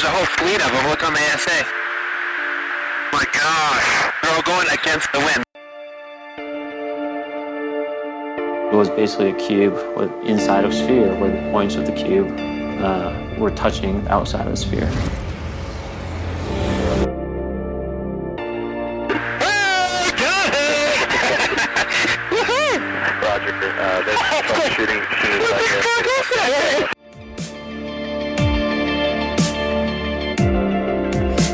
There's a whole fleet of them. Look on the ASA. My gosh. They're all going against the wind. It was basically a cube with inside of a sphere where the points of the cube were touching outside of the sphere. Roger. There's troubleshooting machines out here.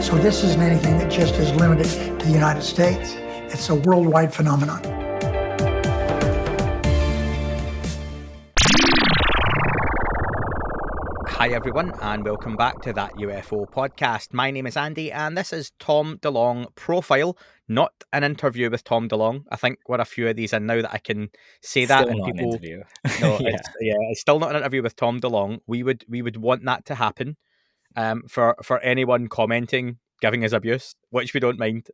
So this isn't anything that just is limited to the United States. It's a worldwide phenomenon. Hi everyone, and welcome back to That UFO podcast. My name is Andy, and this is Tom DeLonge Profile, not an interview with Tom DeLonge. I think we're a few of these in now that I can say that, Still and not people. an interview. No, it's still not an interview with Tom DeLonge. We would want that to happen. For anyone commenting, giving us abuse, which we don't mind.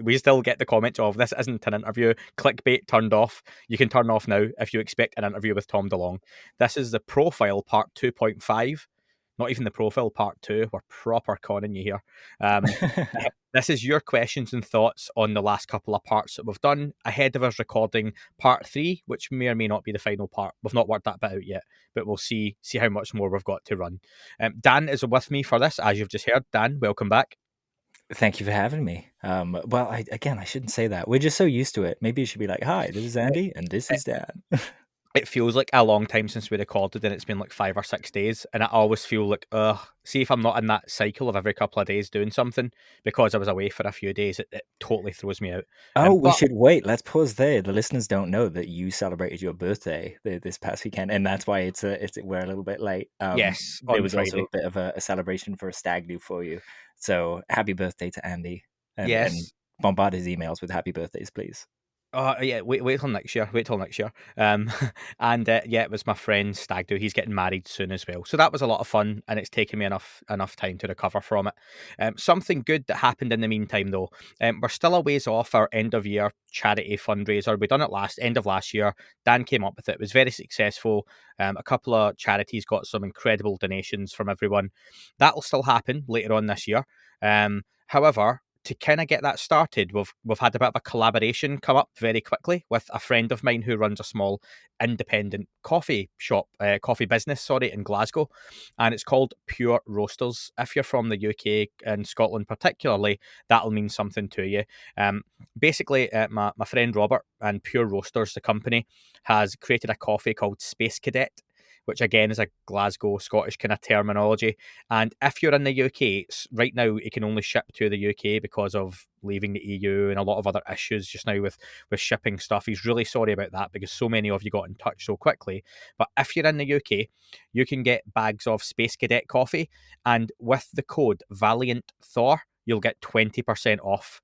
We still get the comments of this isn't an interview. Clickbait turned off. You can turn off now if you expect an interview with Tom DeLonge. This is the profile part 2.5. Not even the profile part 2. We're proper conning you here. This is your questions and thoughts on the last couple of parts that we've done ahead of us recording part 3, which may or may not be the final part. We've not worked that bit out yet, but we'll see how much more we've got to run. Dan is with me for this, as you've just heard. Dan, welcome back. Thank you for having me. Well, I shouldn't say that. We're just so used to it. Maybe you should be like, hi, this is Andy, and this is Dan. It feels like a long time since we recorded, and it's been like 5 or 6 days, and I always feel like, see if I'm not in that cycle of every couple of days doing something, because I was away for a few days, it totally throws me out. We should wait. Let's pause there. The listeners don't know that you celebrated your birthday this past weekend, and that's why we're a little bit late. Yes, there was Friday. also a bit of a celebration for a stag do for you. So happy birthday to Andy. Yes. And bombard his emails with happy birthdays, please. Yeah, wait till next year. It was my friend's stag do. He's getting married soon as well. So that was a lot of fun, and it's taken me enough time to recover from it. Something good that happened in the meantime, though. We're still a ways off our end of year charity fundraiser. We done it end of last year. Dan came up with it. It was very successful. A couple of charities got some incredible donations from everyone. That'll still happen later on this year. However, to kind of get that started, we've had a bit of a collaboration come up very quickly with a friend of mine who runs a small independent coffee business in Glasgow, and it's called Pure Roasters. If you're from the UK and Scotland particularly, that'll mean something to you. Basically, my friend Robert and Pure Roasters, the company, has created a coffee called Space Cadet, which again is a Glasgow Scottish kind of terminology. And if you're in the UK, right now it can only ship to the UK because of leaving the EU and a lot of other issues just now with shipping stuff. He's really sorry about that because so many of you got in touch so quickly. But if you're in the UK, you can get bags of Space Cadet coffee, and with the code Valiant Thor, you'll get 20% off.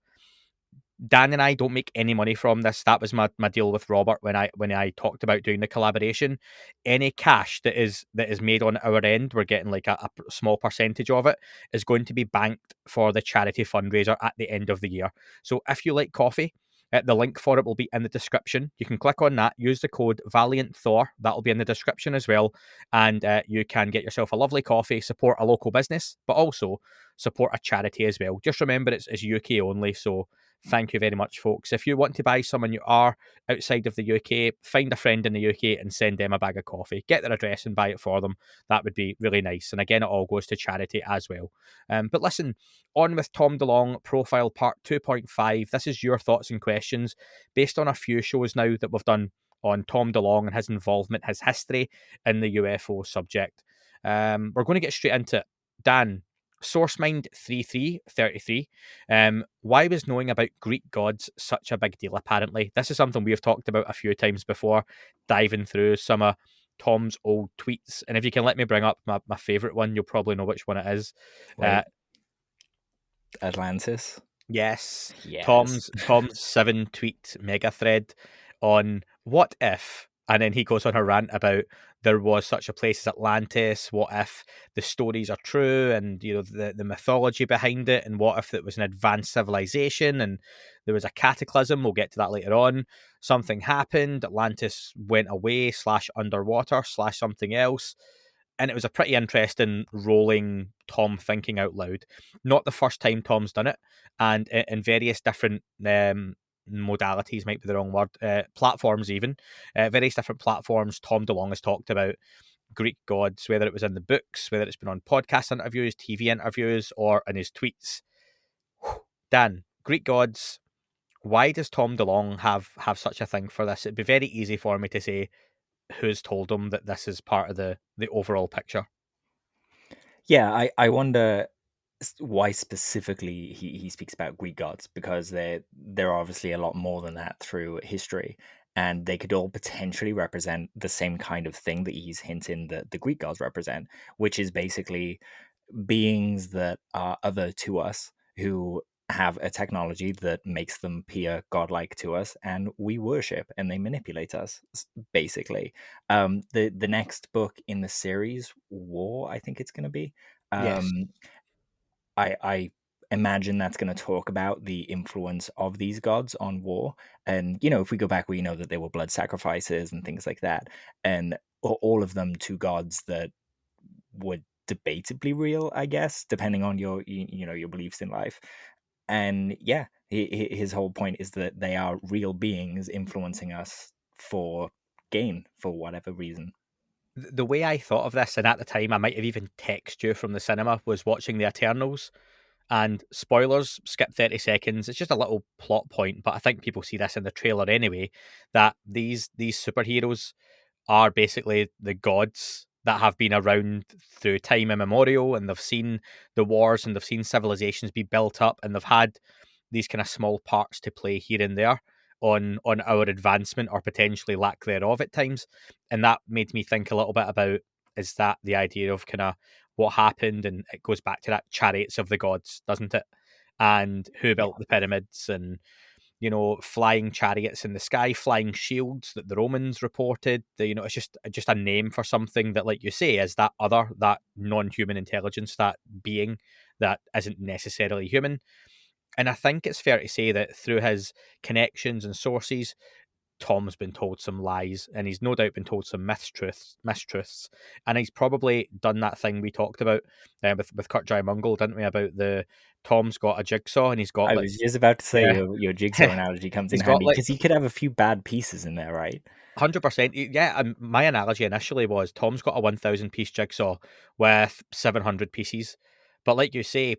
Dan and I don't make any money from this. That was my deal with Robert when I talked about doing the collaboration. Any cash that is made on our end, we're getting like a small percentage of it, is going to be banked for the charity fundraiser at the end of the year. So if you like coffee, the link for it will be in the description. You can click on that, use the code Valiant Thor. That'll be in the description as well. And you can get yourself a lovely coffee, support a local business, but also support a charity as well. Just remember it's UK only, so thank you very much, folks. If you want to buy some and you are outside of the UK, find a friend in the UK and send them a bag of coffee. Get their address and buy it for them. That would be really nice. And again, it all goes to charity as well. But listen, on with Tom DeLonge Profile Part 2.5. This is your thoughts and questions based on a few shows now that we've done on Tom DeLonge and his involvement, his history in the UFO subject. We're going to get straight into it. Dan, SourceMind3333. Why was knowing about Greek gods such a big deal, apparently? This is something we've talked about a few times before, diving through some of Tom's old tweets. And if you can let me bring up my favourite one, you'll probably know which one it is. Atlantis? Yes. Tom's 7-tweet mega thread on what if, and then he goes on a rant about there was such a place as Atlantis, what if the stories are true, and the mythology behind it, and what if it was an advanced civilization and there was a cataclysm. We'll get to that later on. Something happened, Atlantis went away / underwater / something else. And it was a pretty interesting rolling Tom thinking out loud. Not the first time Tom's done it, and in various different modalities might be the wrong word, platforms even, various different platforms. Tom DeLonge has talked about Greek gods, whether it was in the books, whether it's been on podcast interviews, TV interviews, or in his tweets. Dan, Greek gods. Why does Tom DeLonge have such a thing for this? It'd be very easy for me to say who's told him that this is part of the overall picture. Yeah, I wonder why specifically he speaks about Greek gods, because they're obviously a lot more than that through history, and they could all potentially represent the same kind of thing that he's hinting that the Greek gods represent, which is basically beings that are other to us, who have a technology that makes them appear godlike to us, and we worship and they manipulate us, basically. The next book in the series, War, I think it's going to be. Yes. I imagine that's going to talk about the influence of these gods on war. And, you know, if we go back, we know that there were blood sacrifices and things like that. And all of them to gods that were debatably real, I guess, depending on your, you know, your beliefs in life. And yeah, his whole point is that they are real beings influencing us for gain, for whatever reason. The way I thought of this, and at the time I might have even texted you from the cinema, was watching The Eternals. And spoilers, skip 30 seconds. It's just a little plot point, but I think people see this in the trailer anyway, that these superheroes are basically the gods that have been around through time immemorial, and they've seen the wars and they've seen civilizations be built up, and they've had these kind of small parts to play here and there on our advancement or potentially lack thereof at times. And that made me think a little bit about, is that the idea of kind of what happened? And it goes back to that chariots of the gods, doesn't it? And who built the pyramids, and flying chariots in the sky, flying shields that the Romans reported. It's just a name for something that, like you say, is that non-human intelligence, that being that isn't necessarily human. And I think it's fair to say that through his connections and sources, Tom's been told some lies, and he's no doubt been told some mistruths, and he's probably done that thing we talked about with Kurt Mungle, didn't we? About the Tom's got a jigsaw, and he's got I was just about to say yeah, your jigsaw analogy comes in he's got handy, because he could have a few bad pieces in there, right? 100%. Yeah, and my analogy initially was Tom's got a 1,000 piece jigsaw with 700 pieces. But like you say,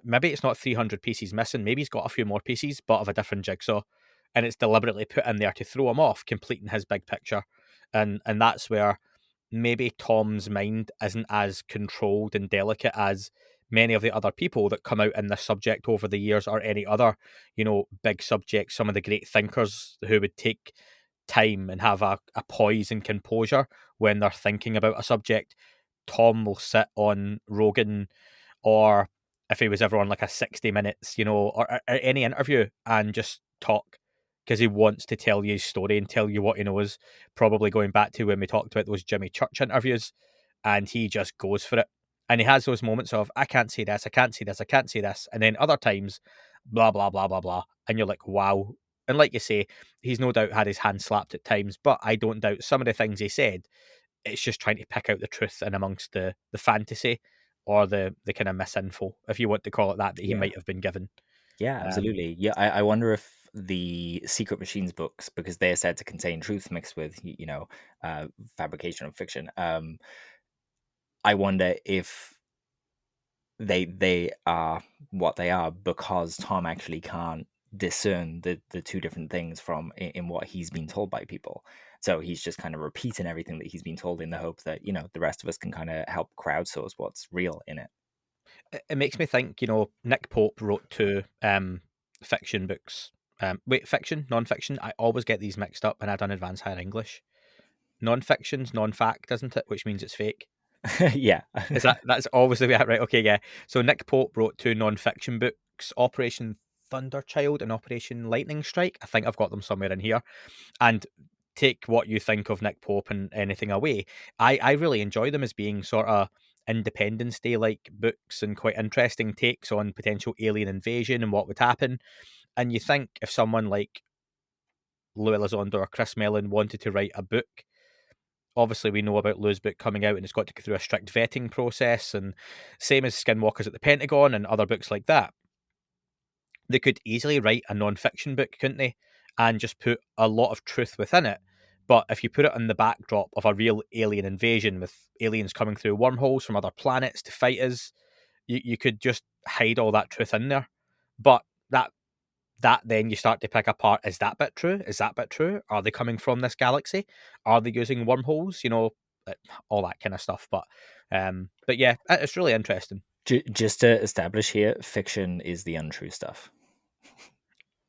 maybe it's not 300 pieces missing. Maybe he's got a few more pieces, but of a different jigsaw. And it's deliberately put in there to throw him off, completing his big picture. And that's where maybe Tom's mind isn't as controlled and delicate as many of the other people that come out in this subject over the years, or any other, big subject. Some of the great thinkers who would take time and have a poise and composure when they're thinking about a subject. Tom will sit on Rogan, or if he was ever on like a 60 minutes, or any interview, and just talk, because he wants to tell you his story and tell you what he knows. Probably going back to when we talked about those Jimmy Church interviews, and he just goes for it. And he has those moments of, I can't say this, I can't say this, I can't say this. And then other times, blah, blah, blah, blah, blah. And you're like, wow. And like you say, he's no doubt had his hand slapped at times, but I don't doubt some of the things he said. It's just trying to pick out the truth in amongst the fantasy, or the kind of misinfo, if you want to call it that he Yeah. might have been given. Yeah, absolutely. Yeah, I wonder if the Secret Machines books, because they're said to contain truth mixed with, fabrication of fiction. I wonder if they are what they are because Tom actually can't discern the two different things from in what he's been told by people. So he's just kind of repeating everything that he's been told in the hope that, the rest of us can kind of help crowdsource what's real in it. It makes me think, Nick Pope wrote two fiction books. Fiction, non-fiction. I always get these mixed up when I done advanced higher English. Non-fiction's non-fact, isn't it? Which means it's fake. Yeah. That's always the way I right? Okay, yeah. So Nick Pope wrote two non-fiction books, Operation Thunderchild and Operation Lightning Strike. I think I've got them somewhere in here. And take what you think of Nick Pope and anything away. I really enjoy them as being sort of Independence Day like books, and quite interesting takes on potential alien invasion and what would happen. And you think if someone like Lou Elizondo or Chris Mellon wanted to write a book obviously we know about Lou's book coming out, and it's got to go through a strict vetting process, and same as Skinwalkers at the Pentagon and other books like that. They could easily write a non-fiction book, couldn't they, and just put a lot of truth within it. But if you put it on the backdrop of a real alien invasion with aliens coming through wormholes from other planets to fight us, you could just hide all that truth in there. But that then you start to pick apart, is that bit true? Is that bit true? Are they coming from this galaxy? Are they using wormholes? All that kind of stuff. But yeah, it's really interesting. Just to establish here, fiction is the untrue stuff.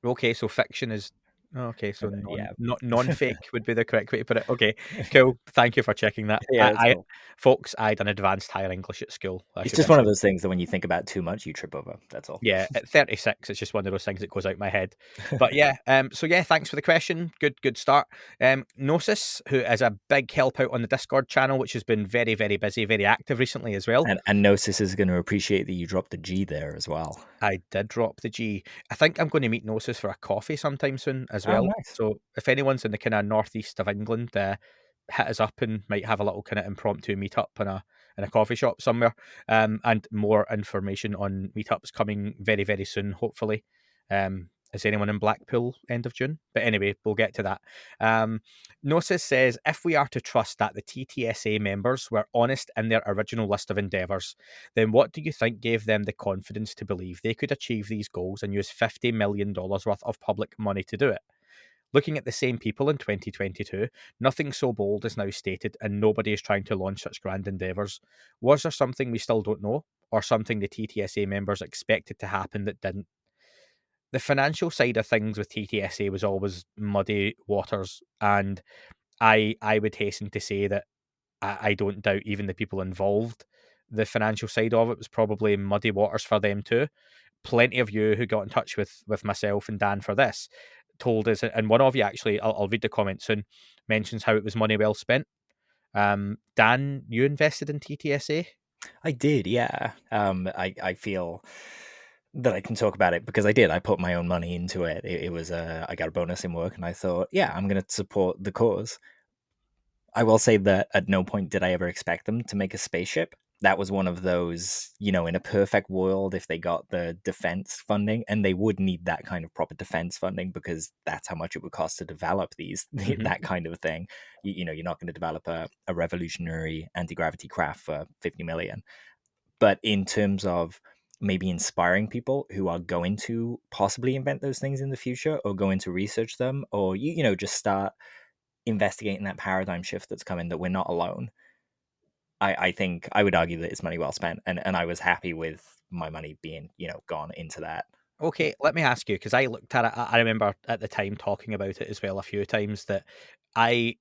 Okay, so fiction is okay. So Yeah. non-fake would be the correct way to put it. Okay, cool. Thank you for checking that. Yeah, that's cool. Folks, I had an advanced higher English at school. It's just one of those things that when you think about too much, you trip over. That's all. Yeah, at 36, it's just one of those things that goes out my head. But yeah, so yeah, thanks for the question. Good start. Gnosis, who is a big help out on the Discord channel, which has been very, very busy, very active recently as well. And Gnosis is going to appreciate that you dropped the G there as well. I did drop the G. I think I'm going to meet Gnosis for a coffee sometime soon as well. Nice. So if anyone's in the kind of northeast of England, hit us up and might have a little kind of impromptu meetup in a coffee shop somewhere. And more information on meetups coming very, very soon, hopefully. Is anyone in Blackpool end of June? But anyway, we'll get to that. Gnosis says, if we are to trust that the TTSA members were honest in their original list of endeavours, then what do you think gave them the confidence to believe they could achieve these goals and use $50 million worth of public money to do it? Looking at the same people in 2022, nothing so bold is now stated and nobody is trying to launch such grand endeavours. Was there something we still don't know, or something the TTSA members expected to happen that didn't? The financial side of things with TTSA was always muddy waters, and I would hasten to say that I don't doubt even the people involved. The financial side of it was probably muddy waters for them too. Plenty of you who got in touch with myself and Dan for this told us, and one of you actually, I'll read the comment soon, mentions how it was money well spent. Dan, you invested in TTSA? I did, yeah. I feel that I can talk about it because I did. I put my own money into it. It was I got a bonus in work, and I thought, yeah, I'm going to support the cause. I will say that at no point did I ever expect them to make a spaceship. That was one of those, in a perfect world, if they got the defense funding, and they would need that kind of proper defense funding because that's how much it would cost to develop that kind of thing. You're not going to develop a revolutionary anti-gravity craft for 50 million. But in terms of maybe inspiring people who are going to possibly invent those things in the future or going to research them, or, just start investigating that paradigm shift that's coming, that we're not alone. I think I would argue that it's money well spent, and I was happy with my money being, gone into that. Okay, let me ask you, because I looked at it, I remember at the time talking about it as well a few times, that I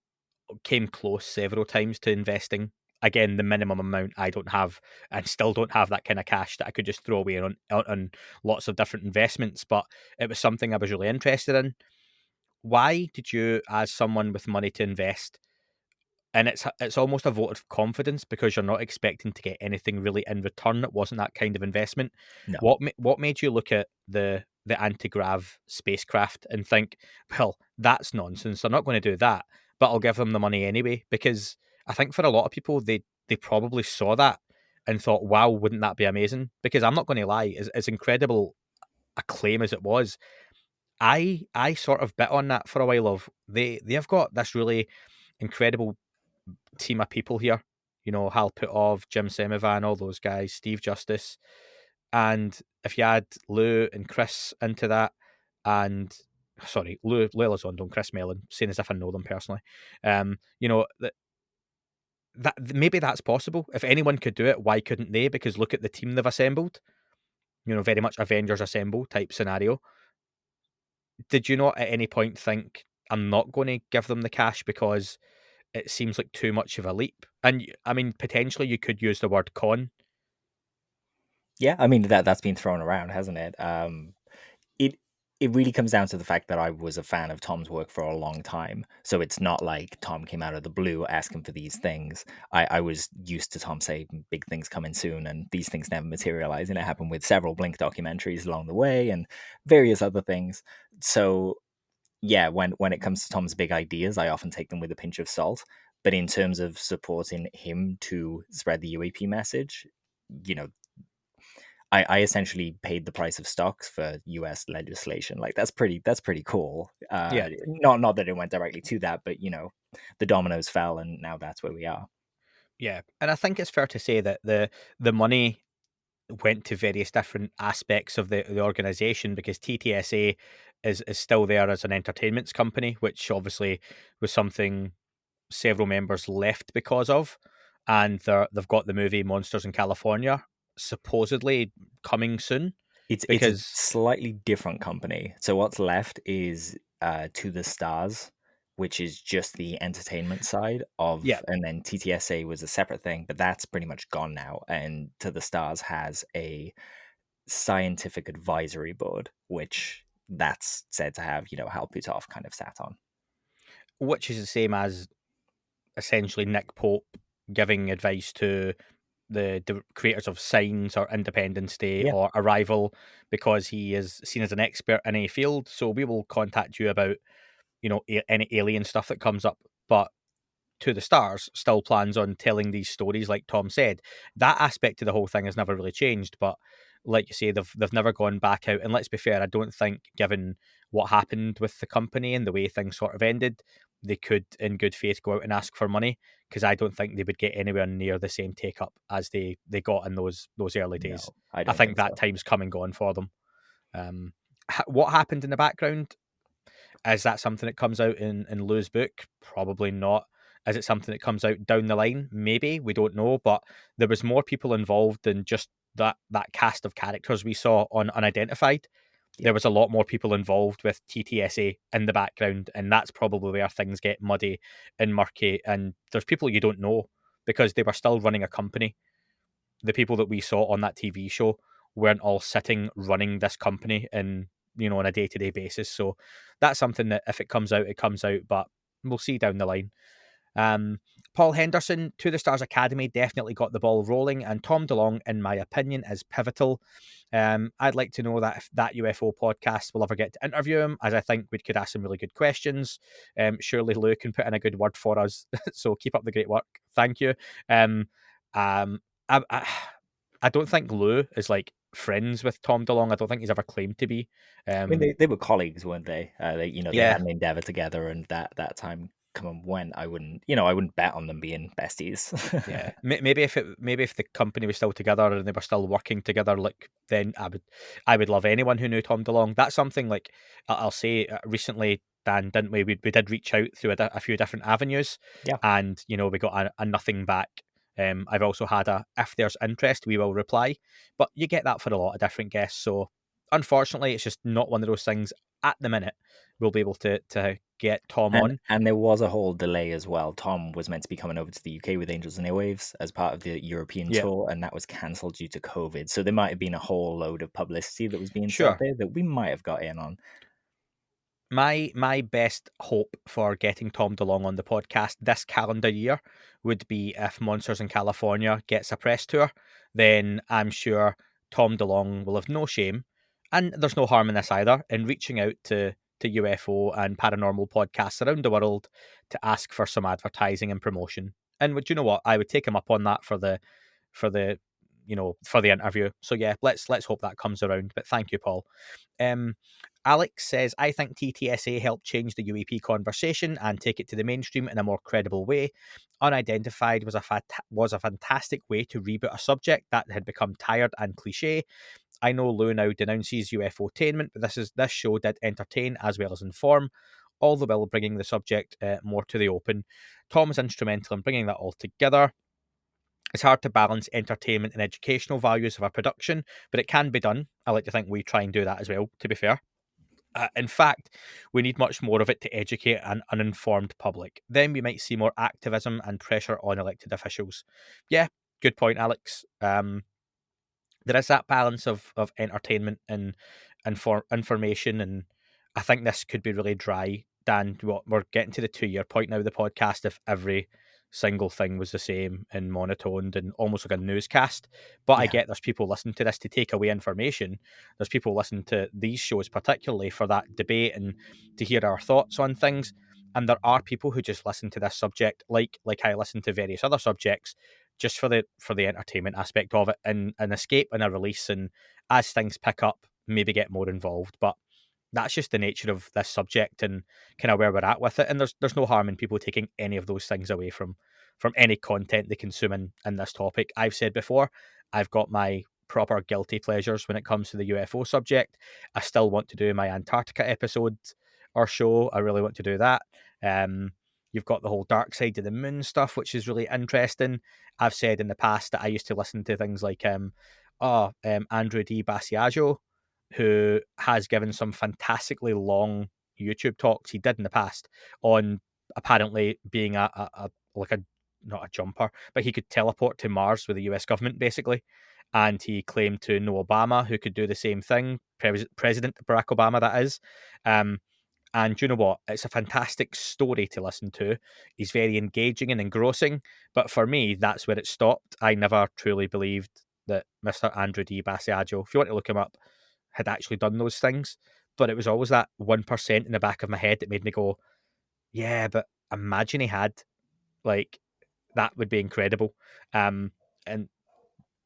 came close several times to investing. Again, the minimum amount I don't have, and still don't have that kind of cash that I could just throw away on lots of different investments, but it was something I was really interested in. Why did you, as someone with money to invest, and it's almost a vote of confidence because you're not expecting to get anything really in return. It wasn't that kind of investment. No. What made you look at the anti-grav spacecraft and think, well, that's nonsense. They're not going to do that, but I'll give them the money anyway? Because I think for a lot of people, they probably saw that and thought, wow, wouldn't that be amazing? Because I'm not going to lie, as incredible a claim as it was, I sort of bit on that for a while. Of they've got this really incredible team of people here, Hal Putov, Jim Semivan, all those guys, Steve Justice, and if you add Lou and Chris into that, and sorry, Lou Elizondo and Chris Mellon, saying as if I know them personally, that maybe that's possible. If anyone could do it, why couldn't they? Because look at the team they've assembled, very much Avengers Assemble type scenario. Did you not at any point think, I'm not going to give them the cash because it seems like too much of a leap? And I mean, potentially you could use the word con. Yeah, I mean, that's been thrown around, hasn't it? It really comes down to the fact that I was a fan of Tom's work for a long time. So it's not like Tom came out of the blue asking for these things. I was used to Tom saying big things coming soon, and these things never materialize. And it happened with several Blink documentaries along the way and various other things. So yeah, when it comes to Tom's big ideas, I often take them with a pinch of salt. But in terms of supporting him to spread the UAP message, you know, I essentially paid the price of stocks for US legislation. Like that's pretty cool. Yeah. Not that it went directly to that, but you know, the dominoes fell and now that's where we are. Yeah. And I think it's fair to say that the money went to various different aspects of the organization, because TTSA is still there as an entertainments company, which obviously was something several members left because of. And they've got the movie Monsters in California supposedly coming soon. It's a Because slightly different company. So what's left is To the Stars, which is just the entertainment side yeah, of, and then TTSA was a separate thing, but that's pretty much gone now. And To the Stars has a scientific advisory board, which that's said to have, you know, Hal Puthoff kind of sat on. which is the same as essentially Nick Pope giving advice to the creators of Signs or Independence Day Yeah. or Arrival, because he is seen as an expert in a field. So we will contact you about, any alien stuff that comes up. But To the Stars still plans on telling these stories, like Tom said. That aspect of the whole thing has never really changed. But like you say, they've never gone back out. And let's be fair, I don't think, given what happened with the company and the way things sort of ended, they could, in good faith, go out and ask for money, because I don't think they would get anywhere near the same take up as they got in those early days. No, I I don't think think that so. time's come and gone for them. Um, what happened in the background? Is that something that comes out in Lou's book? Probably not. Is it something that comes out down the line? Maybe. We don't know. But there was more people involved than just that cast of characters we saw on Unidentified. Yeah. There was a lot more people involved with TTSA in the background, and that's probably where things get muddy and murky. And there's people you don't know, because they were still running a company. The people that we saw on that TV show weren't all sitting running this company in, on a day-to-day basis. So that's something that, if it comes out, it comes out, but we'll see down the line. Paul Henderson, To the Stars Academy definitely got the ball rolling, and Tom DeLonge, in my opinion, is pivotal. I'd like to know that if that UFO podcast will ever get to interview him, as I think we could ask some really good questions. Surely Lou can put in a good word for us. So keep up the great work. Thank you. Um, I don't think Lou is like friends with Tom DeLonge. I don't think he's ever claimed to be. I mean, they were colleagues, weren't they? They Yeah, had an endeavor together, and that time come and went. I wouldn't bet on them being besties. yeah. Maybe if the company was still together and they were still working together, like, then I would love anyone who knew Tom DeLonge. That's something, like, I'll say, recently, Dan, didn't we? We did reach out through a few different avenues, Yeah. and we got a nothing back. I've also had if there's interest, we will reply, but you get that for a lot of different guests. So unfortunately, it's just not one of those things at the minute we'll be able to get Tom And on. and there was a whole delay as well. Tom was meant to be coming over to the UK with Angels and Airwaves as part of the European Yeah, tour, and that was cancelled due to COVID. So there might have been a whole load of publicity that was being set sure. there that we might have got in on. My best hope for getting Tom DeLonge on the podcast this calendar year would be if Monsters in California gets a press tour. Then I'm sure Tom DeLonge will have no shame, and there's no harm in this either, in reaching out to UFO and paranormal podcasts around the world to ask for some advertising and promotion. And would you know what? I would take him up on that for the for the interview. So yeah, let's hope that comes around. But thank you, Paul. Um, Alex says, I think TTSA helped change the UAP conversation and take it to the mainstream in a more credible way. Unidentified was a fantastic way to reboot a subject that had become tired and cliche. I know Lou now denounces UFO-tainment, but this show did entertain as well as inform, all the while bringing the subject more to the open. Tom was instrumental in bringing that all together. It's hard to balance entertainment and educational values of a production, but it can be done. I like to think we try and do that as well, to be fair. In fact, we need much more of it to educate an uninformed public. Then we might see more activism and pressure on elected officials. Yeah, good point, Alex. There is that balance of entertainment and information, and I think this could be really dry. Dan, we're getting to the 2 year point now of the podcast. If every single thing was the same and monotoned and almost like a newscast, but I Yeah. get there's people listening to this to take away information. There's people listening to these shows particularly for that debate and to hear our thoughts on things. And there are people who just listen to this subject, like I listen to various other subjects, just for the entertainment aspect of it, and an escape and a release, and as things pick up, maybe get more involved. But that's just the nature of this subject and kind of where we're at with it. And there's no harm in people taking any of those things away from any content they consume in this topic. I've said before, I've got my proper guilty pleasures when it comes to the UFO subject. I still want to do my Antarctica episode or show. I really want to do that. You've got the whole dark side of the moon stuff, which is really interesting. I've said in the past that I used to listen to things like Andrew D. Basiaggio, who has given some fantastically long YouTube talks he did in the past on apparently being a like a not a jumper, but he could teleport to Mars with the US government basically. And he claimed to know Obama, who could do the same thing, President Barack Obama, that is. And you know what? It's a fantastic story to listen to. He's very engaging and engrossing. But for me, that's where it stopped. I never truly believed that Mr. Andrew D. Basiaggio, if you want to look him up, had actually done those things. But it was always that 1% in the back of my head that made me go, yeah, but imagine he had. Like, that would be incredible. And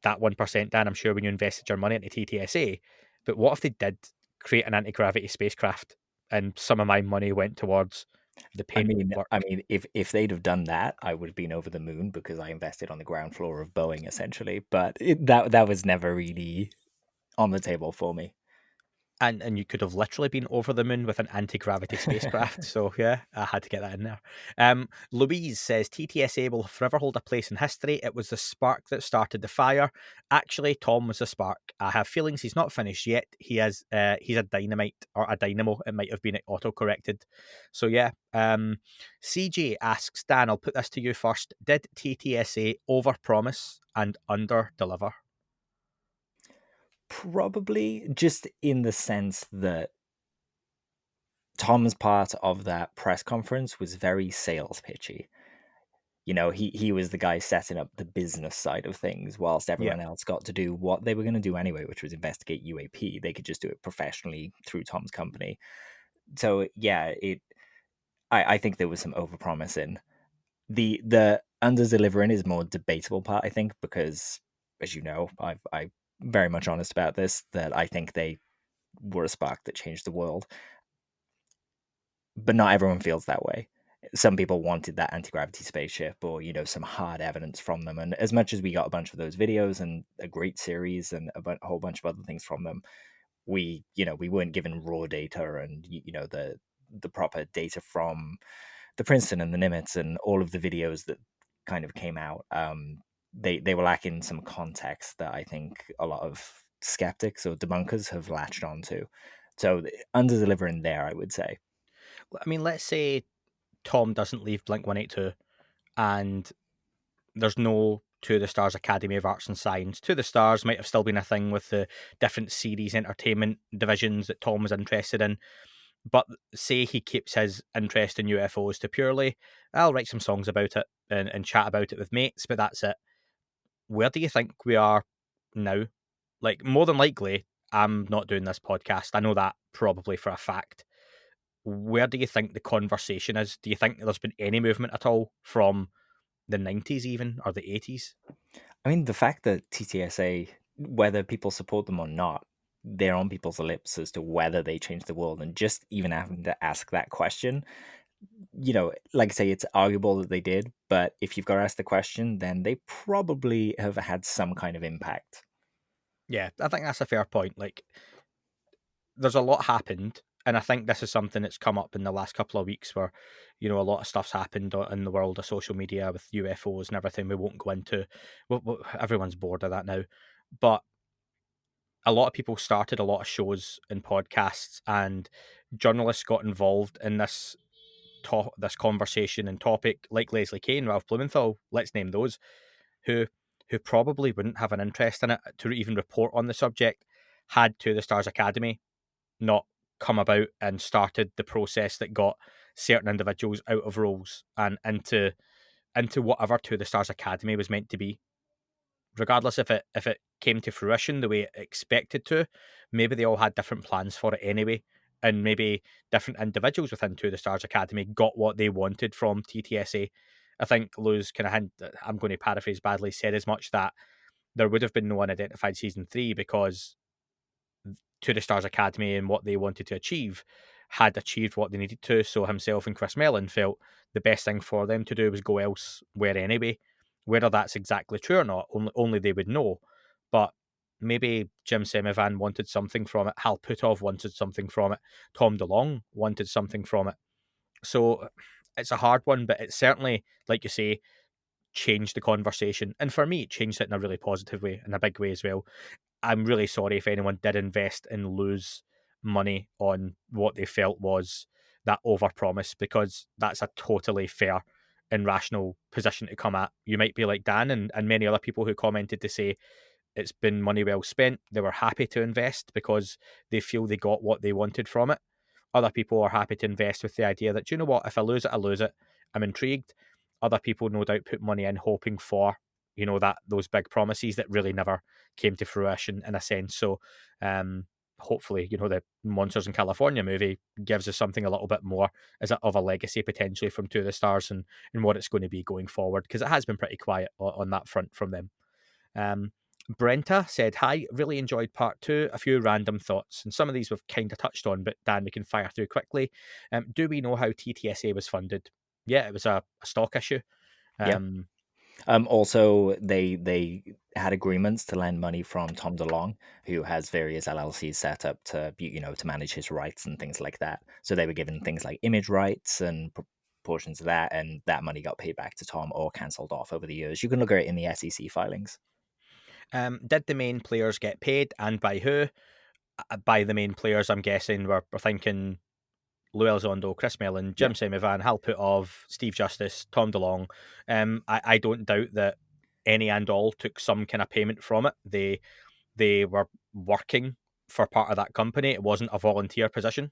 that 1%, Dan, I'm sure when you invested your money into TTSA, but what if they did create an anti-gravity spacecraft and some of my money went towards the paint work? I mean, if they'd have done that, I would have been over the moon because I invested on the ground floor of Boeing essentially. But that was never really on the table for me. And you could have literally been over the moon with an anti-gravity spacecraft. So yeah, I had to get that in there. Louise says TTSA will forever hold a place in history. It was the spark that started the fire. Actually, Tom was the spark. I have feelings he's not finished yet. He's a dynamite or a dynamo. It might have been auto-corrected. So yeah. CJ asks, Dan, I'll put this to you first. Did TTSA overpromise and under-deliver? Probably, just in the sense that Tom's part of that press conference was very sales pitchy. You know, he was the guy setting up the business side of things, whilst everyone else got to do what they were going to do anyway, which was investigate UAP. They could just do it professionally through Tom's company. So yeah, I think there was some overpromising. The under delivering is more debatable part, I think, because as you know, I'm very much honest about this, that I think they were a spark that changed the world. But not everyone feels that way. Some people wanted that anti-gravity spaceship or, you know, some hard evidence from them. And as much as we got a bunch of those videos and a great series and a whole bunch of other things from them, we weren't given raw data and, you know, the proper data from the Princeton and the Nimitz and all of the videos that kind of came out. They were lacking some context that I think a lot of skeptics or debunkers have latched onto. So under delivering there, I would say. I mean, let's say Tom doesn't leave Blink 182 and there's no To the Stars Academy of Arts and Science. To the Stars might have still been a thing with the different series entertainment divisions that Tom was interested in. But say he keeps his interest in UFOs to purely, I'll write some songs about it and chat about it with mates, but that's it. Where do you think we are now? Like, more than likely, I'm not doing this podcast. I know that probably for a fact. Where do you think the conversation is? Do you think there's been any movement at all from the 90s even, or the 80s? I mean, the fact that TTSA, whether people support them or not, they're on people's lips as to whether they change the world. And just even having to ask that question, you know, like I say, it's arguable that they did. But if you've got to ask the question, then they probably have had some kind of impact. Yeah, I think that's a fair point. Like, there's a lot happened, and I think this is something that's come up in the last couple of weeks where, you know, a lot of stuff's happened in the world of social media with UFOs and everything we won't go into. Everyone's bored of that now. But a lot of people started a lot of shows and podcasts, and journalists got involved in this conversation and topic, like Leslie Kane, Ralph Blumenthal, let's name those, who probably wouldn't have an interest in it to even report on the subject had To the Stars Academy not come about and started the process that got certain individuals out of roles and into whatever To the Stars Academy was meant to be. Regardless if it came to fruition the way it expected to, maybe they all had different plans for it anyway. and maybe different individuals within To the Stars Academy got what they wanted from TTSA. I think Lou's kind of hint, I'm going to paraphrase badly, said as much that there would have been no unidentified season 3 because To the Stars Academy and what they wanted to achieve had achieved what they needed to. So himself and Chris Mellon felt the best thing for them to do was go elsewhere anyway. Whether that's exactly true or not, only they would know. But maybe Jim Semivan wanted something from it. Hal Putov wanted something from it. Tom DeLonge wanted something from it. So it's a hard one, but it's certainly, like you say, changed the conversation. And for me, it changed it in a really positive way, in a big way as well. I'm really sorry if anyone did invest and lose money on what they felt was that overpromise, because that's a totally fair and rational position to come at. You might be like Dan and many other people who commented to say it's been money well spent. They were happy to invest because they feel they got what they wanted from it. Other people are happy to invest with the idea that, you know what, if I lose it, I lose it. I'm intrigued. Other people no doubt put money in hoping for, that those big promises that really never came to fruition in a sense. So hopefully, the Monsters in California movie gives us something a little bit more of a legacy potentially from To the Stars and what it's going to be going forward, because it has been pretty quiet on that front from them. Brenta said, hi, really enjoyed part 2. A few random thoughts, and some of these we've kind of touched on, but Dan, we can fire through quickly. Do we know how TTSA was funded? Yeah, it was a stock issue. Yeah. Also, they had agreements to lend money from Tom DeLonge, who has various LLCs set up to to manage his rights and things like that. So they were given things like image rights and portions of that, and that money got paid back to Tom or cancelled off over the years. You can look at it in the SEC filings. Did the main players get paid, and by who? By the main players, I'm guessing we're thinking Lou Elizondo, Chris Mellon, Jim Semivan, Hal Putov, Steve Justice, Tom DeLonge. I don't doubt that any and all took some kind of payment from it. They were working for part of that company. It wasn't a volunteer position.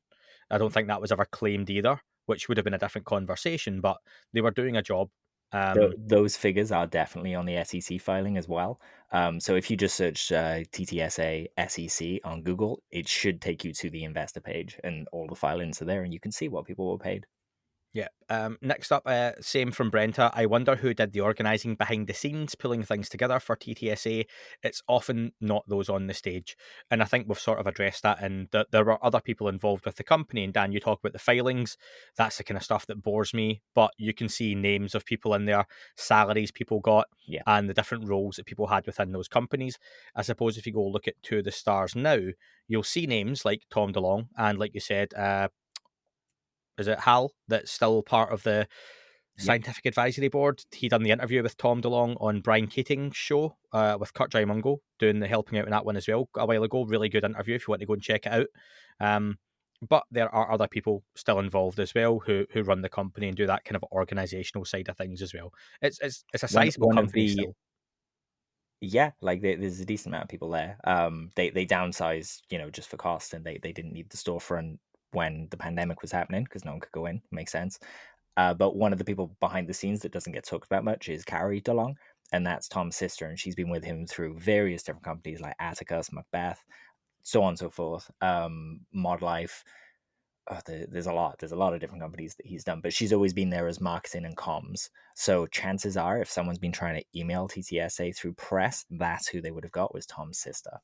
I don't think that was ever claimed either, which would have been a different conversation, but they were doing a job. Those figures are definitely on the SEC filing as well. So if you just search TTSA SEC on Google, it should take you to the investor page, and all the filings are there, and you can see what people were paid. Yeah. Next up, same from Brenta. I wonder who did the organising behind the scenes, pulling things together for TTSA. It's often not those on the stage. And I think we've sort of addressed that, and there were other people involved with the company. And Dan, you talk about the filings. That's the kind of stuff that bores me. But you can see names of people in there, salaries people got, and the different roles that people had within those companies. I suppose if you go look at To the Stars now, you'll see names like Tom DeLonge and, like you said, is it Hal that's still part of the scientific advisory board? He done the interview with Tom DeLonge on Brian Keating's show with Kurt Mungo, doing the helping out in that one as well a while ago. Really good interview if you want to go and check it out. But there are other people still involved as well who run the company and do that kind of organizational side of things as well. It's a sizable company still. Yeah, like there's a decent amount of people there. They downsized, just for cost, and they didn't need the storefront when the pandemic was happening because no one could go in. Makes sense. But one of the people behind the scenes that doesn't get talked about much is Carrie DeLonge, and that's Tom's sister, and she's been with him through various different companies like Atticus, Macbeth, so on and so forth. Mod Life. There's a lot of different companies that he's done, but she's always been there as marketing and comms. So chances are, if someone's been trying to email TTSA through press, that's who they would have got, was Tom's sister.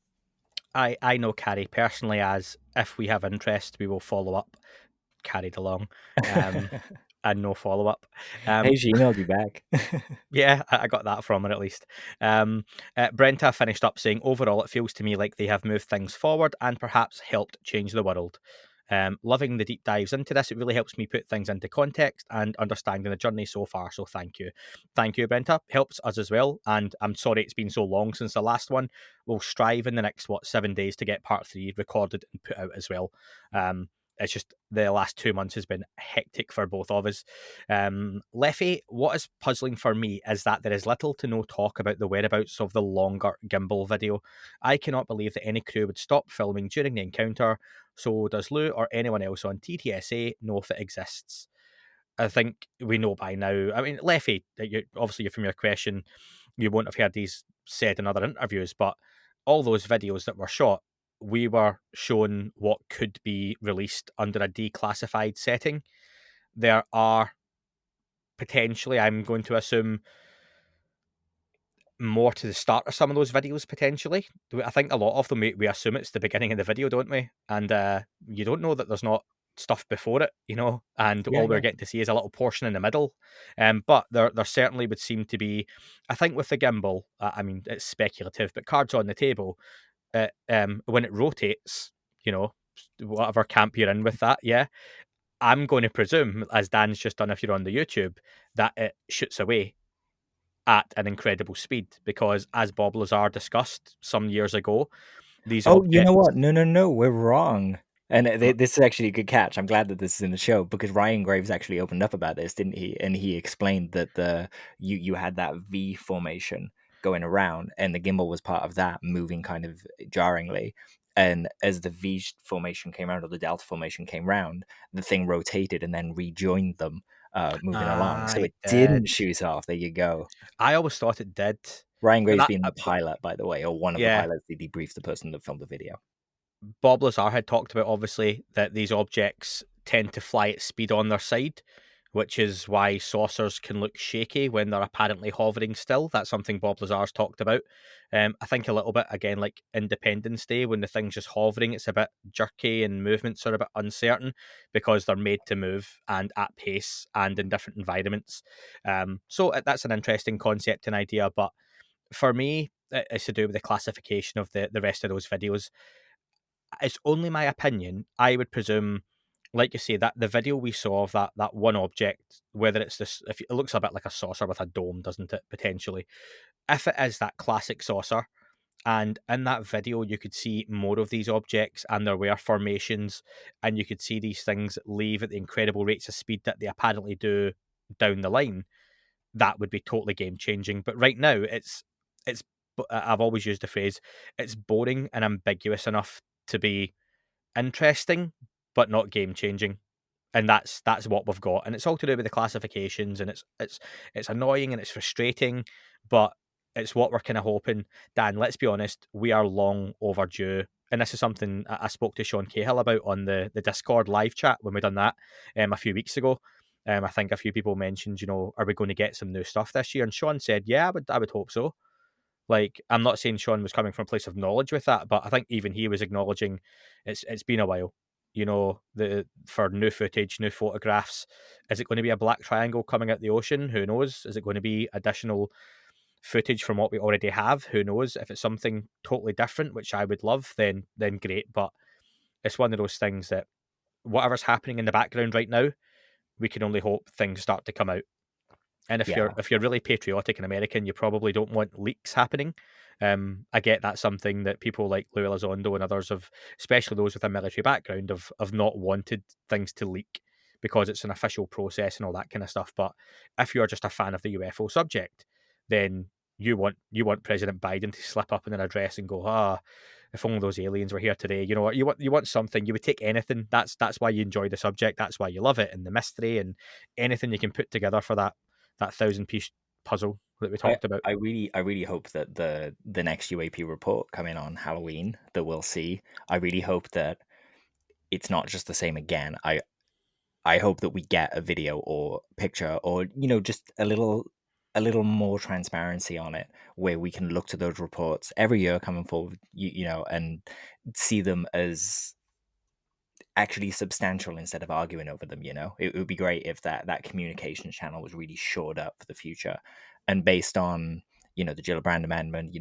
I know Carrie personally, as if we have interest, we will follow up. Carried along, and no follow up. Hey, she emailed you back. Yeah, I got that from her at least. Brenta finished up saying, overall, it feels to me like they have moved things forward and perhaps helped change the world. Loving the deep dives into this. It really helps me put things into context and understanding the journey so far. So thank you. Thank you, Brenta. Helps us as well. And I'm sorry it's been so long since the last one. We'll strive in the next, 7 days to get part 3 recorded and put out as well. It's just the last 2 months has been hectic for both of us. Leffy, what is puzzling for me is that there is little to no talk about the whereabouts of the longer Gimble video. I cannot believe that any crew would stop filming during the encounter. So does Lou or anyone else on TTSA know if it exists? I think we know by now. I mean, Leffy, obviously from your question, you won't have heard these said in other interviews, but all those videos that were shot we were shown what could be released under a declassified setting. There are potentially, I'm going to assume, more to the start of some of those videos potentially. I think a lot of them we assume it's the beginning of the video, don't we? And you don't know that there's not stuff before it, and Yeah, all we're yeah. getting to see is a little portion in the middle. But there certainly would seem to be, I think with the gimbal, I mean it's speculative, but cards on the table, when it rotates, whatever camp you're in with that, yeah, I'm going to presume, as Dan's just done if you're on the YouTube, that it shoots away at an incredible speed because, as Bob Lazar discussed some years ago, these Oh, you know objects. what? No, we're wrong. And this is actually a good catch. I'm glad that this is in the show because Ryan Graves actually opened up about this, didn't he? And he explained that you had that V formation going around, and the gimbal was part of that, moving kind of jarringly. And as the V formation came around, or the delta formation came round, the thing rotated and then rejoined them, moving along. So I it did. didn't shoot off. There you go. I always thought it did. Ryan But Graves being the but pilot, by the way, or one of the yeah, pilots, they debriefed the person that filmed the video. Bob Lazar had talked about obviously that these objects tend to fly at speed on their side, which is why saucers can look shaky when they're apparently hovering still. That's something Bob Lazar's talked about. I think a little bit again like Independence Day when the thing's just hovering, it's a bit jerky and movements are a bit uncertain because they're made to move and at pace and in different environments. So that's an interesting concept and idea, but for me, it's to do with the classification of the rest of those videos. It's only my opinion. I would presume, like you say, that the video we saw of that one object, whether it's this, if it looks a bit like a saucer with a dome, doesn't it? Potentially, if it is that classic saucer, and in that video you could see more of these objects, and there were formations, and you could see these things leave at the incredible rates of speed that they apparently do down the line. That would be totally game changing. But right now, it's. I've always used the phrase, it's boring and ambiguous enough to be interesting, but not game changing. And that's what we've got. And it's all to do with the classifications, and it's annoying and it's frustrating, but it's what we're kind of hoping. Dan, let's be honest, we are long overdue. And this is something I spoke to Sean Cahill about on the Discord live chat when we done that a few weeks ago. I think a few people mentioned, are we going to get some new stuff this year? And Sean said, yeah, I would hope so. Like, I'm not saying Sean was coming from a place of knowledge with that, but I think even he was acknowledging it's been a while. For new footage, new photographs. Is it going to be a black triangle coming out the ocean? Who knows? Is it going to be additional footage from what we already have? Who knows? If it's something totally different, which I would love, then great. But it's one of those things that whatever's happening in the background right now, we can only hope things start to come out. And if Yeah. you're really patriotic and American, you probably don't want leaks happening. I get that's something that people like Louis Elizondo and others have, especially those with a military background, have not wanted things to leak because it's an official process and all that kind of stuff. But if you're just a fan of the UFO subject, then you want President Biden to slip up in an address and go, if only those aliens were here today. You know what? You want something. You would take anything. That's why you enjoy the subject. That's why you love it and the mystery and anything you can put together for that 1,000-piece puzzle that we talked about. I really hope that the next UAP report coming on Halloween that we'll see, I really hope that it's not just the same again. I hope that we get a video or picture or just a little more transparency on it where we can look to those reports every year coming forward, and see them as actually substantial instead of arguing over them. It would be great if that communication channel was really shored up for the future, and based on the Gillibrand amendment,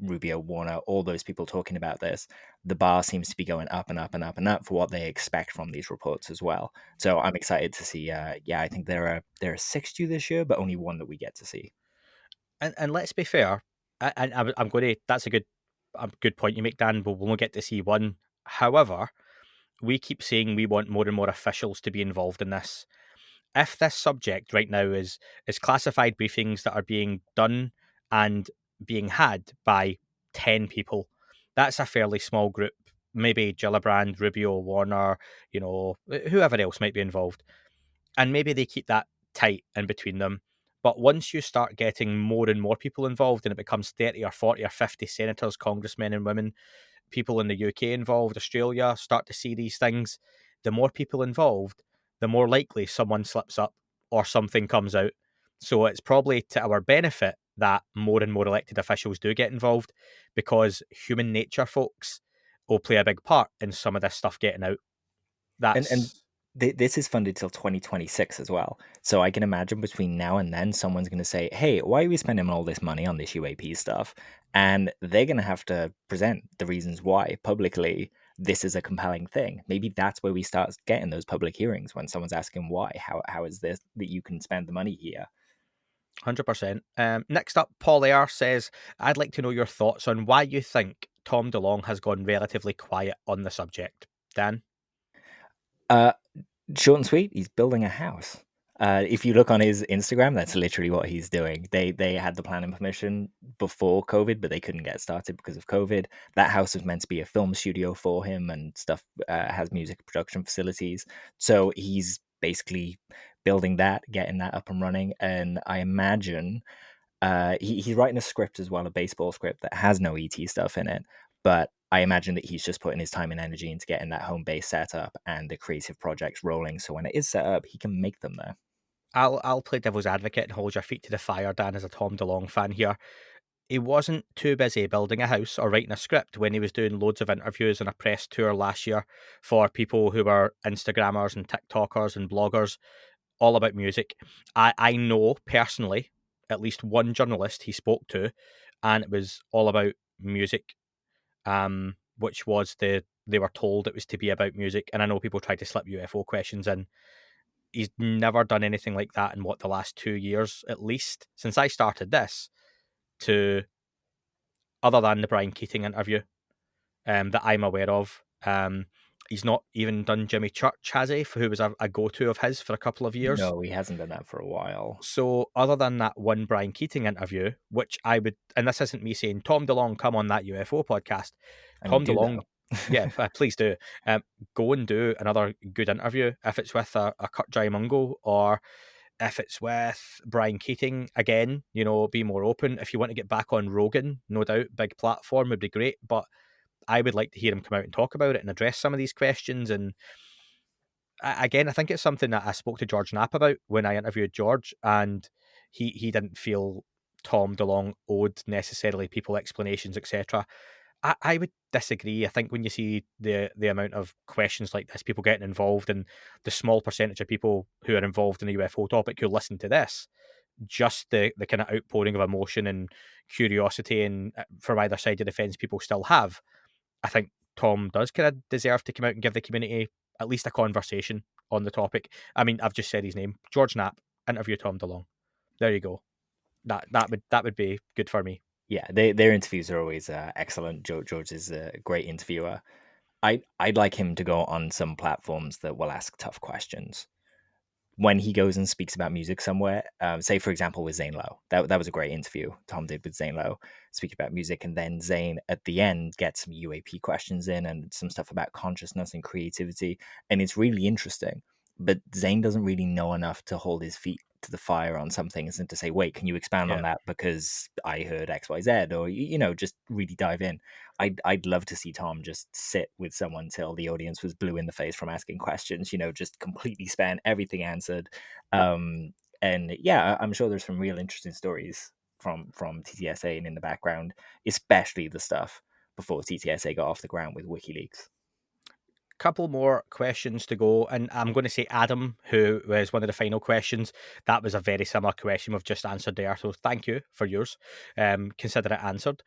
Rubio, Warner, all those people talking about this, the bar seems to be going up and up and up and up for what they expect from these reports as well. So I'm excited to see. I think there are 6 due this year, but only one that we get to see. And let's be fair, I'm going to. That's a good point you make, Dan. But we'll get to see one. However, we keep saying we want more and more officials to be involved in this. If this subject right now is classified briefings that are being done and being had by 10 people, that's a fairly small group. Maybe Gillibrand, Rubio, Warner, whoever else might be involved. And maybe they keep that tight in between them. But once you start getting more and more people involved and it becomes 30 or 40 or 50 senators, congressmen and women, people in the UK involved, Australia, start to see these things, the more people involved, the more likely someone slips up or something comes out. So it's probably to our benefit that more and more elected officials do get involved, because human nature, folks, will play a big part in some of this stuff getting out. And That's this is funded till 2026 as well. So I can imagine between now and then, someone's going to say, "Hey, why are we spending all this money on this UAP stuff?" And they're going to have to present the reasons why publicly. This is a compelling thing. Maybe that's where we start getting those public hearings, when someone's asking why. How is this that you can spend the money here? 100%. Next up, Paul Ayer says, I'd like to know your thoughts on why you think Tom DeLonge has gone relatively quiet on the subject. Dan? Uh, Short and sweet, he's building a house. If you look on his Instagram, that's literally what he's doing. They had the planning permission before COVID, but they couldn't get started because of COVID. That house was meant to be a film studio for him and stuff. Has music production facilities, so he's basically building that, getting that up and running. And I imagine he's writing a script as well, a baseball script that has no ET stuff in it. But I imagine that he's just putting his time and energy into getting that home base set up and the creative projects rolling. So when it is set up, he can make them there. I'll play devil's advocate and hold your feet to the fire, Dan, as a Tom DeLonge fan here. He wasn't too busy building a house or writing a script when he was doing loads of interviews on a press tour last year for people who were Instagrammers and TikTokers and bloggers, all about music. I know personally at least one journalist he spoke to, and it was all about music, which was they were told it was to be about music. And I know people tried to slip UFO questions in. He's never done anything like that in the last 2 years, at least, since I started this, to other than the Brian Keating interview that I'm aware of. He's not even done Jimmy Church, has he? Who was a go-to of his for a couple of years. No, he hasn't done that for a while. So other than that one Brian Keating interview, which I would, and this isn't me saying Tom DeLonge come on that UFO podcast, I mean, Tom DeLonge, yeah, please do. Go and do another good interview. If it's with a Kurt Jai Mungo, or if it's with Brian Keating, again, be more open. If you want to get back on Rogan, no doubt, big platform would be great. But I would like to hear him come out and talk about it and address some of these questions. And again, I think it's something that I spoke to George Knapp about when I interviewed George, and he didn't feel Tom DeLonge owed necessarily people explanations, etc. I would disagree. I think when you see the amount of questions like this, people getting involved, and the small percentage of people who are involved in the UFO topic who listen to this, just the kind of outpouring of emotion and curiosity and from either side of the fence people still have, I think Tom does kind of deserve to come out and give the community at least a conversation on the topic. I mean, I've just said his name, George Knapp, interview Tom DeLonge. There you go. That would be good for me. Yeah, their interviews are always excellent. George is a great interviewer. I'd like him to go on some platforms that will ask tough questions. When he goes and speaks about music somewhere, say for example with Zane Lowe, that was a great interview Tom did with Zane Lowe, speaking about music, and then Zane at the end gets some UAP questions in and some stuff about consciousness and creativity, and it's really interesting. But Zane doesn't really know enough to hold his feet to the fire on some things and to say, wait, can you expand on that because I heard XYZ, or just really dive in. I'd love to see Tom just sit with someone till the audience was blue in the face from asking questions, just completely span everything answered. And yeah, I'm sure there's some real interesting stories from TTSA and in the background, especially the stuff before TTSA got off the ground with WikiLeaks. Couple more questions to go, and I'm going to say Adam, who was one of the final questions. That was a very similar question we've just answered there, so thank you for yours. Consider it answered.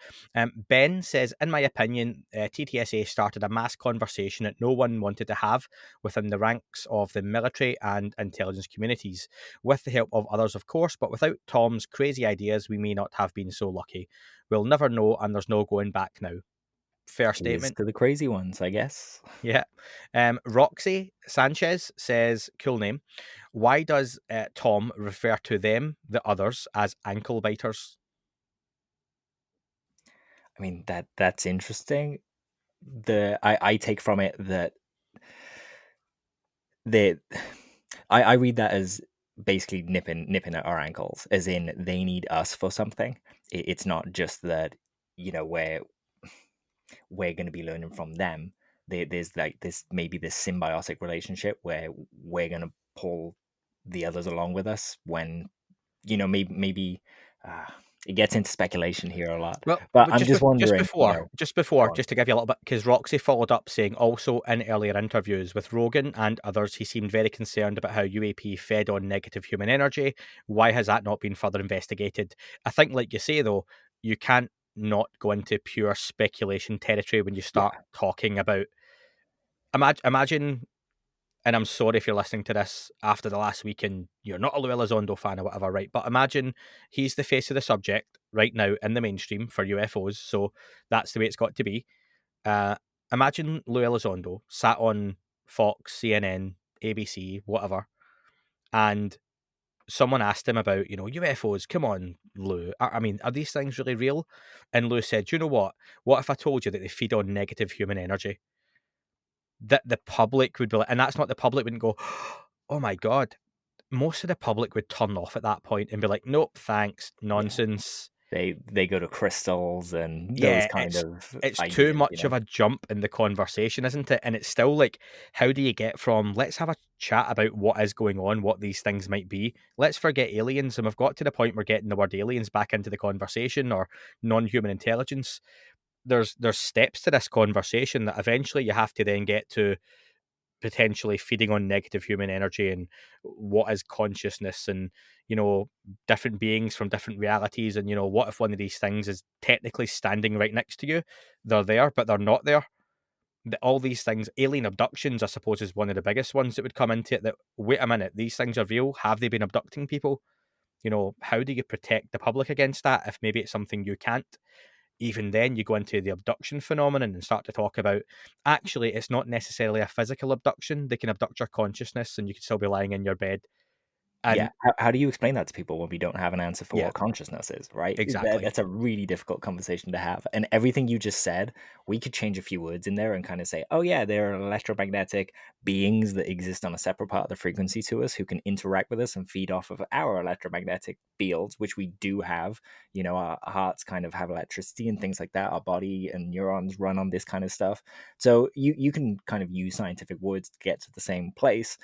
Ben says, in my opinion, TTSA started a mass conversation that no one wanted to have within the ranks of the military and intelligence communities, with the help of others, of course, but without Tom's crazy ideas, we may not have been so lucky. We'll never know, and there's no going back now. Fair statement. To the crazy ones, I guess. Yeah. Roxy Sanchez says, cool name. Why does Tom refer to them, the others, as anklebiters? I mean, that's interesting. I take from it that I read that as basically nipping at our ankles, as in they need us for something. It's not just that, where we're going to be learning from them. There's like this, maybe this symbiotic relationship where we're going to pull the others along with us when, maybe uh, it gets into speculation here a lot. Well, But but I'm just wondering, go on. just to give you a little bit, because Roxy followed up saying also in earlier interviews with Rogan and others, he seemed very concerned about how UAP fed on negative human energy. Why has that not been further investigated? I think, like you say, though, you can't not go into pure speculation territory when you start talking about. Imagine, and I'm sorry if you're listening to this after the last week and you're not a Lou Elizondo fan or whatever, right? But imagine he's the face of the subject right now in the mainstream for UFOs, so that's the way it's got to be. Imagine Lou Elizondo sat on Fox, CNN, ABC, whatever, and someone asked him about, UFOs. Come on, Lou. I mean, are these things really real? And Lou said, you know what? What if I told you that they feed on negative human energy? That the public would be like, and that's not, the public wouldn't go, oh my God. Most of the public would turn off at that point and be like, nope, thanks, nonsense. They go to crystals and those Yeah, kind of it's too ideas, much of a jump in the conversation, isn't it? And it's still like, how do you get from let's have a chat about what is going on, what these things might be, let's forget aliens, and we've got to the point we're getting the word aliens back into the conversation, or non-human intelligence. There's steps to this conversation that eventually you have to then get to potentially feeding on negative human energy and what is consciousness, and different beings from different realities, and what if one of these things is technically standing right next to you, they're there but they're not there. All these things, alien abductions I suppose is one of the biggest ones that would come into it, that wait a minute, these things are real, have they been abducting people? How do you protect the public against that if maybe it's something you can't? Even then, you go into the abduction phenomenon and start to talk about, actually, it's not necessarily a physical abduction. They can abduct your consciousness and you can still be lying in your bed. Yeah. And How do you explain that to people when we don't have an answer for yeah, what consciousness is, right? exactly. That's a really difficult conversation to have. And everything you just said, we could change a few words in there and kind of say, oh, yeah, there are electromagnetic beings that exist on a separate part of the frequency to us who can interact with us and feed off of our electromagnetic fields, which we do have. Our hearts kind of have electricity and things like that. Our body and neurons run on this kind of stuff. So you can kind of use scientific words to get to the same place,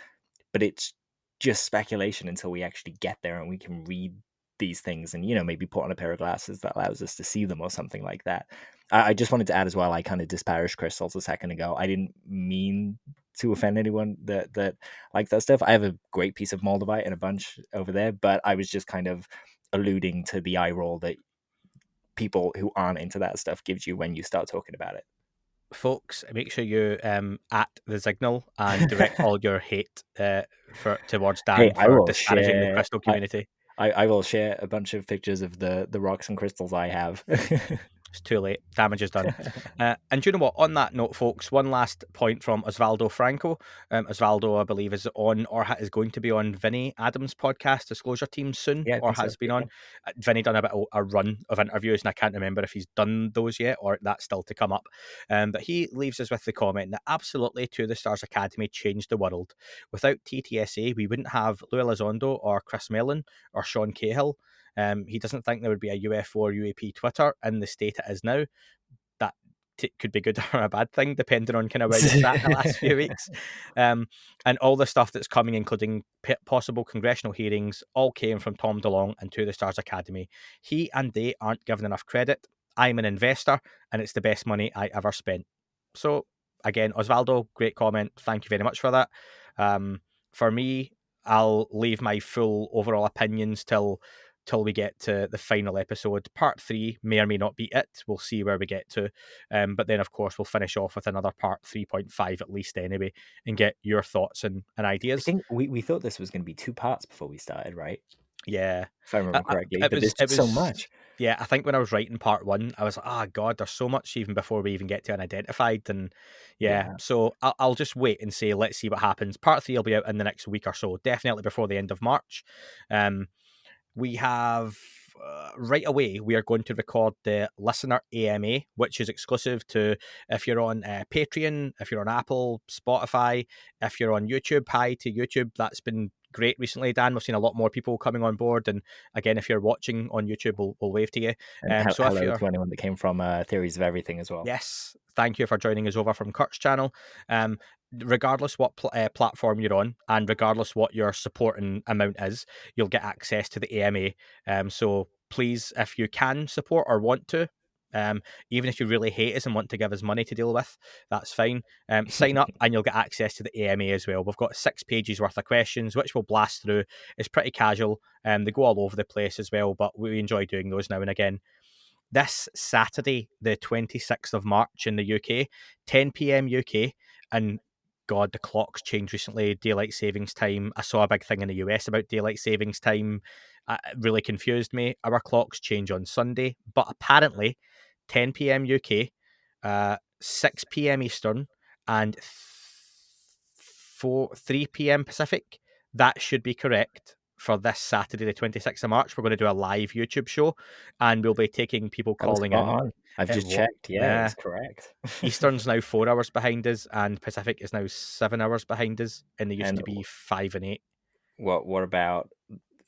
but it's just speculation until we actually get there and we can read these things and maybe put on a pair of glasses that allows us to see them or something like that. I just wanted to add as well, I kind of disparaged crystals a second ago. I didn't mean to offend anyone that likes that stuff. I have a great piece of moldavite and a bunch over there, but I was just kind of alluding to the eye roll that people who aren't into that stuff gives you when you start talking about it. Folks, make sure you at the signal and direct all your hate towards Dan Hey, I for will disparaging the share. crystal community. I will share a bunch of pictures of the rocks and crystals I have. It's too late. Damage is done. And you know what? On that note, folks, one last point from Osvaldo Franco. Osvaldo, I believe, is on or is going to be on Vinny Adams' podcast, Disclosure Team, soon, Yeah, I or think so. has been on. Vinny done a run of interviews, and I can't remember if he's done those yet or that's still to come up. But he leaves us with the comment that absolutely To the Stars Academy changed the world. Without TTSA, we wouldn't have Lou Elizondo or Chris Mellon or Sean Cahill. He doesn't think there would be a UFO or UAP Twitter in the state it is now. That could be good or a bad thing, depending on kind of where you're sat in the last few weeks. And all the stuff that's coming, including possible congressional hearings, all came from Tom DeLonge and To the Stars Academy. He and they aren't given enough credit. I'm an investor, and it's the best money I ever spent. So, again, Osvaldo, great comment. Thank you very much for that. For me, I'll leave my full overall opinions till we get to the final episode. Part 3 may or may not be it. We'll see where we get to. But then, of course, we'll finish off with another part 3.5 at least anyway, and get your thoughts and ideas. I think we thought this was going to be 2 parts before we started, right? Yeah. If I remember correctly. But there's just so much. Yeah, I think when I was writing part 1, I was like, oh, God, there's so much even before we even get to unidentified. And yeah. So I'll just wait and say, let's see what happens. Part 3 will be out in the next week or so, definitely before the end of March. We have right away, we are going to record the listener AMA, which is exclusive to if you're on Patreon, if you're on Apple, Spotify, if you're on YouTube. Hi to YouTube. That's been great recently, Dan. We've seen a lot more people coming on board. And again, if you're watching on YouTube, we'll wave to you. And So if hello you're to anyone that came from Theories of Everything as well. Yes, thank you for joining us over from Kurt's channel. Regardless what platform you're on, and regardless what your supporting amount is, you'll get access to the AMA. So please, if you can support or want to, even if you really hate us and want to give us money to deal with, that's fine. Sign up and you'll get access to the AMA as well. We've got 6 pages worth of questions, which we'll blast through. It's pretty casual. They go all over the place as well, but we enjoy doing those now and again. This Saturday, the 26th of March in the UK, 10 p.m. UK, and God, the clocks changed recently. Daylight savings time. I saw a big thing in the US about daylight savings time. It really confused me. Our clocks change on Sunday, but apparently 10 p.m. UK, 6 p.m. Eastern, and 3 p.m. Pacific. That should be correct for this Saturday, the 26th of March. We're going to do a live YouTube show, and we'll be taking people calling in. I've just checked. Yeah, it's correct. Eastern's now 4 hours behind us, and Pacific is now 7 hours behind us, and they used to be 5 and 8. What about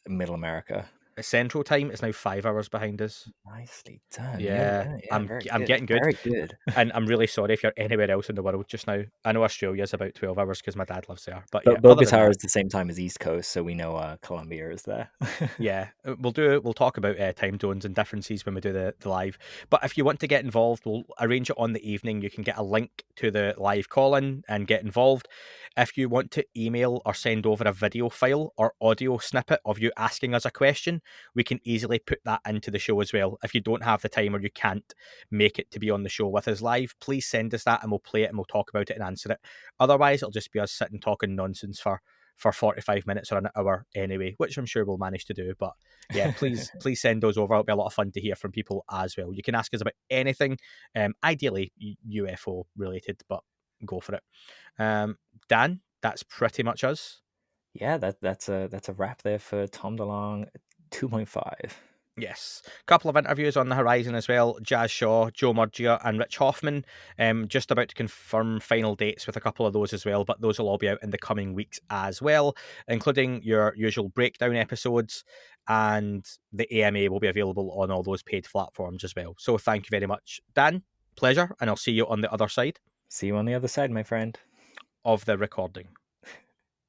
Middle America? Central time is now 5 hours behind us. Nicely done. Yeah, I'm getting good. Very good. And I'm really sorry if you're anywhere else in the world just now. I know Australia's about 12 hours because my dad lives there. But yeah, Bogota is the same time as East Coast, so we know Colombia is there. Yeah, we'll talk about time zones and differences when we do the live. But if you want to get involved, we'll arrange it on the evening. You can get a link to the live call-in and get involved. If you want to email or send over a video file or audio snippet of you asking us a question, we can easily put that into the show as well. If you don't have the time or you can't make it to be on the show with us live, please send us that and we'll play it and we'll talk about it and answer it. Otherwise, it'll just be us sitting talking nonsense for 45 minutes or an hour anyway, which I'm sure we'll manage to do. But yeah, please send those over. It'll be a lot of fun to hear from people as well. You can ask us about anything, ideally UFO related, but go for it. Dan, that's pretty much us. Yeah, that's a wrap there for Tom DeLonge 2.5. Yes. A couple of interviews on the horizon as well. Jazz Shaw, Joe Murgia and Rich Hoffman. Just about to confirm final dates with a couple of those as well, but those will all be out in the coming weeks as well, including your usual breakdown episodes, and the AMA will be available on all those paid platforms as well. So thank you very much, Dan. Pleasure, and I'll see you on the other side. See you on the other side, my friend. Of the recording.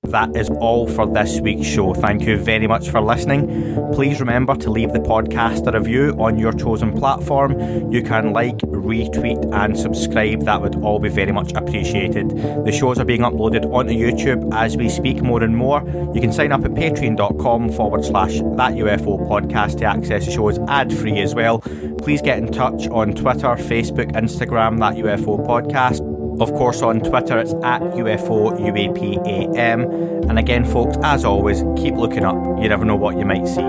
That is all for this week's show. Thank you very much for listening. Please remember to leave the podcast a review on your chosen platform. You can like, retweet and subscribe. That would all be very much appreciated. The shows are being uploaded onto YouTube as we speak more and more. You can sign up at patreon.com/thatUFO podcast to access the shows ad-free as well. Please get in touch on Twitter, Facebook, Instagram, That UFO Podcast. Of course, on Twitter, it's at UFO UAPAM. And again, folks, as always, keep looking up. You never know what you might see.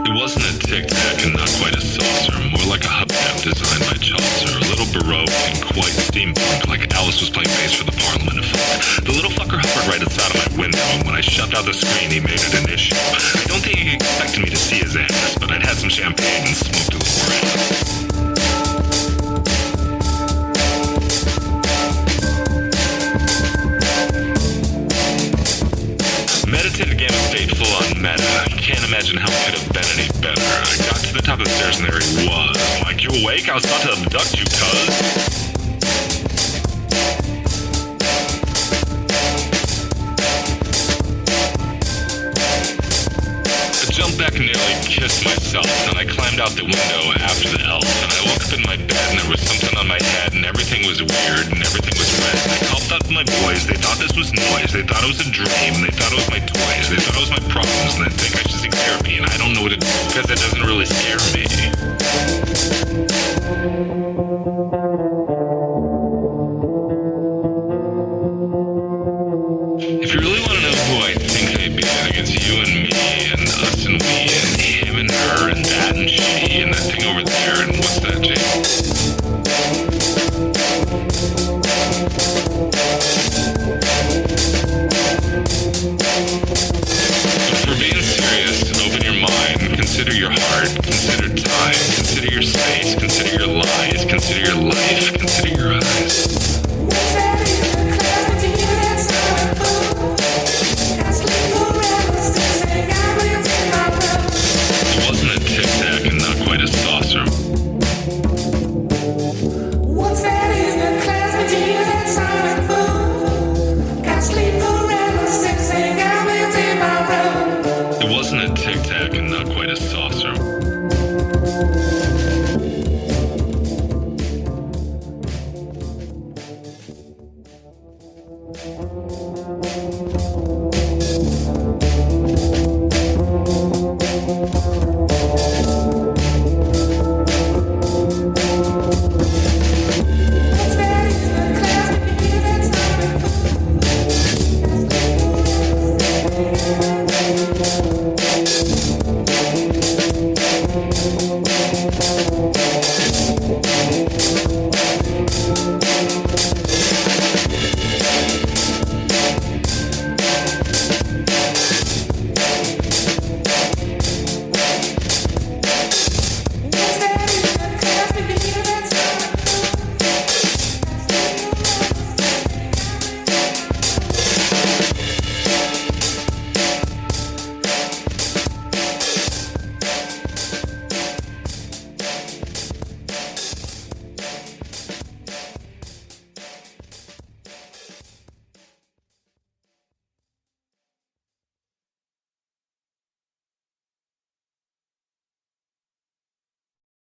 It wasn't a tic-tac and not quite a saucer, more like a hubcap designed by Chaucer, a little baroque and quite steampunk, like Alice was playing bass for the Parliament of Folk. The little fucker hovered right outside of my window, and when I shoved out the screen, he made it an issue. I don't think he expected me to see his ass, but I'd had some champagne and smoked a little around. Meditative game of state full on meta. Can't imagine how it could have been any better. I got to the top of the stairs and there he was. Like, you awake? I was about to abduct you, cuz. I jumped back and nearly kissed myself, and I climbed out the window after the elf, and I woke up in my bed and there was something on my head and everything was weird and everything was red. And I called out to my boys. They thought this was noise. They thought it was a dream. They thought it was my toys. They thought it was my problems, and they think I should seek therapy, and I don't know what to do because it doesn't really scare me. If you really want to know who I think I be, I think it's you and me and us and we and him and her and that and she.